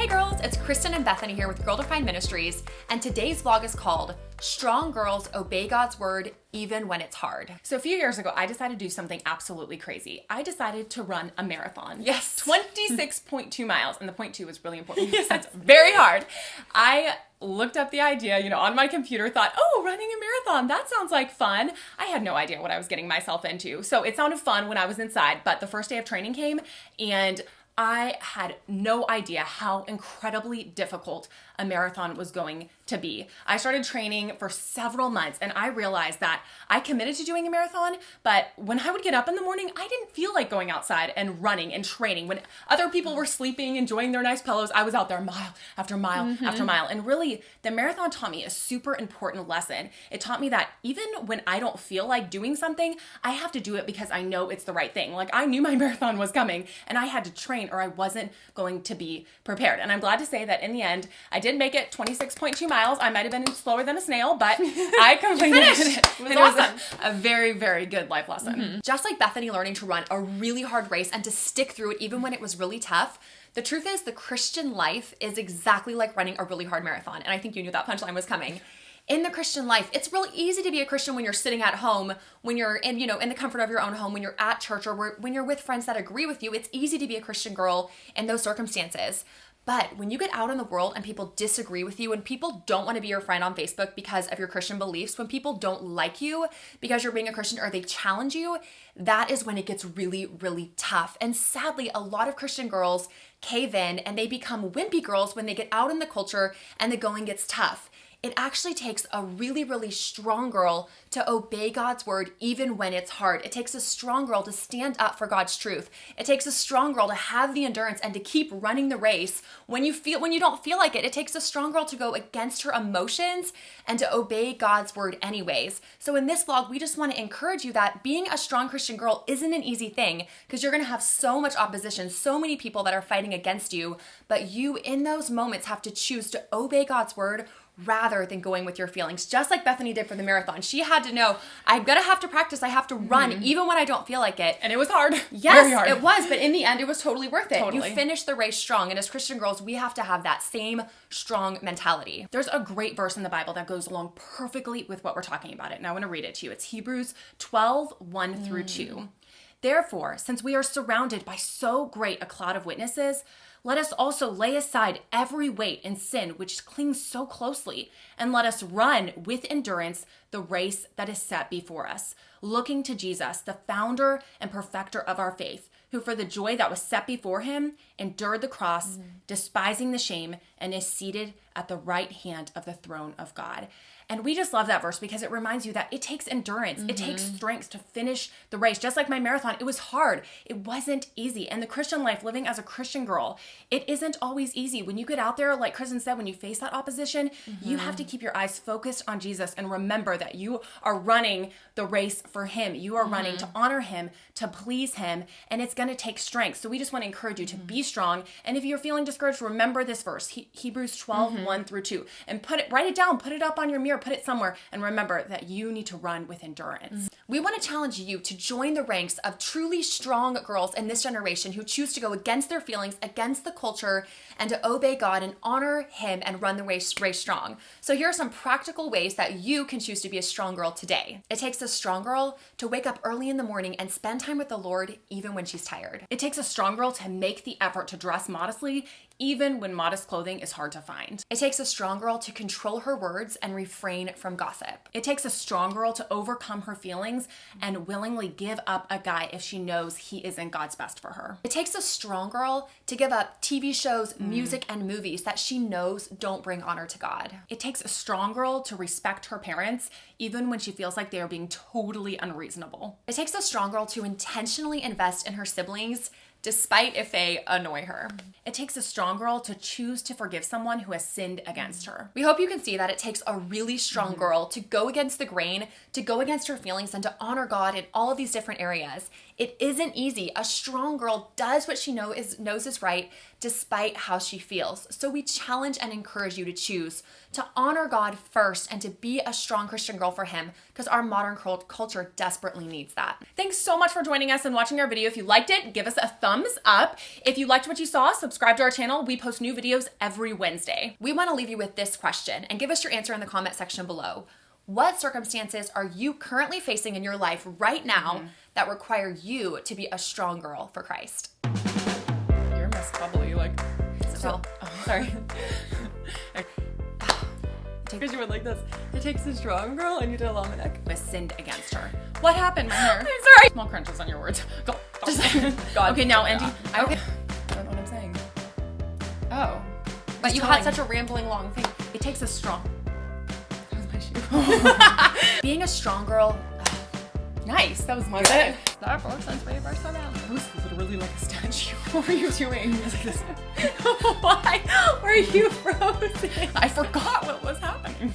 Hey girls, it's Kristen and Bethany here with GirlDefined Ministries, and today's vlog is called Strong Girls Obey God's Word Even When It's Hard. So a few years ago, I decided to do something absolutely crazy. I decided to run a marathon. Yes. 26.2 miles, and the point 2 is really important because Yes. it's very hard. I looked up the idea, on my computer, thought, oh, running a marathon, that sounds like fun. I had no idea what I was getting myself into. So it sounded fun when I was inside, but the first day of training came, and I had no idea how incredibly difficult a marathon was going to be. I started training for several months, and I realized that I committed to doing a marathon, but when I would get up in the morning, I didn't feel like going outside and running and training. When other people were sleeping, enjoying their nice pillows, I was out there mile after mile after mile. And really, the marathon taught me a super important lesson. It taught me that even when I don't feel like doing something, I have to do it because I know it's the right thing. Like, I knew my marathon was coming, and I had to train or I wasn't going to be prepared. And I'm glad to say that in the end, I did make it 26.2 miles. I might have been slower than a snail, but I completed it. It was awesome. A very, very good life lesson. Just like Bethany learning to run a really hard race and to stick through it even when it was really tough, the truth is the Christian life is exactly like running a really hard marathon. And I think you knew that punchline was coming. In the Christian life, it's really easy to be a Christian when you're sitting at home, when you're in the comfort of your own home, when you're at church, or when you're with friends that agree with you. It's easy to be a Christian girl in those circumstances. But when you get out in the world and people disagree with you, when people don't want to be your friend on Facebook because of your Christian beliefs, when people don't like you because you're being a Christian or they challenge you, that is when it gets really, really tough. And sadly, a lot of Christian girls cave in and they become wimpy girls when they get out in the culture and the going gets tough. It actually takes a really, really strong girl to obey God's word even when it's hard. It takes a strong girl to stand up for God's truth. It takes a strong girl to have the endurance and to keep running the race when you don't feel like it. It takes a strong girl to go against her emotions and to obey God's word anyways. So in this vlog, we just want to encourage you that being a strong Christian girl isn't an easy thing because you're going to have so much opposition, so many people that are fighting against you, but you in those moments have to choose to obey God's word rather than going with your feelings. Just like Bethany did for the marathon. She had to know, I'm going to have to practice. I have to run even when I don't feel like it. And it was hard. Yes, Very hard. it was. But in the end, it was totally worth it. Totally. You finished the race strong. And as Christian girls, we have to have that same strong mentality. There's a great verse in the Bible that goes along perfectly with what we're talking about. And I want to read it to you. It's Hebrews 12, 1 through 2. Therefore, since we are surrounded by so great a cloud of witnesses, let us also lay aside every weight and sin which clings so closely, and let us run with endurance the race that is set before us, looking to Jesus, the founder and perfecter of our faith, who for the joy that was set before him endured the cross, despising the shame, and is seated at the right hand of the throne of God. And we just love that verse because it reminds you that it takes endurance. It takes strength to finish the race. Just like my marathon, it was hard. It wasn't easy. And the Christian life, living as a Christian girl, it isn't always easy. When you get out there, like Kristen said, when you face that opposition, you have to keep your eyes focused on Jesus and remember that you are running the race for him. You are running to honor him, to please him, and it's going to take strength. So we just want to encourage you to be strong. And if you're feeling discouraged, remember this verse, Hebrews 12, 1 through 2, and write it down, put it up on your mirror, put it somewhere, and remember that you need to run with endurance. We want to challenge you to join the ranks of truly strong girls in this generation who choose to go against their feelings, against the culture, and to obey God and honor him and run the race strong. So here are some practical ways that you can choose to be a strong girl today. It takes a strong girl to wake up early in the morning and spend time with the Lord even when she's tired. It takes a strong girl to make the effort to dress modestly even when modest clothing is hard to find. It takes a strong girl to control her words and refrain from gossip. It takes a strong girl to overcome her feelings and willingly give up a guy if she knows he isn't God's best for her. It takes a strong girl to give up TV shows, music, and movies that she knows don't bring honor to God. It takes a strong girl to respect her parents even when she feels like they are being totally unreasonable. It takes a strong girl to intentionally invest in her siblings despite if they annoy her. It takes a strong girl to choose to forgive someone who has sinned against her. We hope you can see that it takes a really strong girl to go against the grain, to go against her feelings, and to honor God in all of these different areas. It isn't easy. A strong girl does what she knows is right despite how she feels. So we challenge and encourage you to choose to honor God first and to be a strong Christian girl for him because our modern culture desperately needs that. Thanks so much for joining us and watching our video. If you liked it, give us a thumbs thumbs up. If you liked what you saw, subscribe to our channel. We post new videos every Wednesday. We want to leave you with this question and give us your answer in the comment section below. What circumstances are you currently facing in your life right now that require you to be a strong girl for Christ? You're Miss Bubbly, like. So, sorry. Because you went like this. It takes a strong girl and you did a long neck. Was sinned against her. What happened, my hair? I'm sorry. Small crunches on your words. Go. God. Okay, now, Andy. Okay. I don't know what I'm saying. Oh. But you had such a rambling long thing. It takes a strong. That was my shoe. Being a strong girl. Nice. That was my bit. That was literally like a statue. What were you doing? Why were you frozen? I forgot what was happening.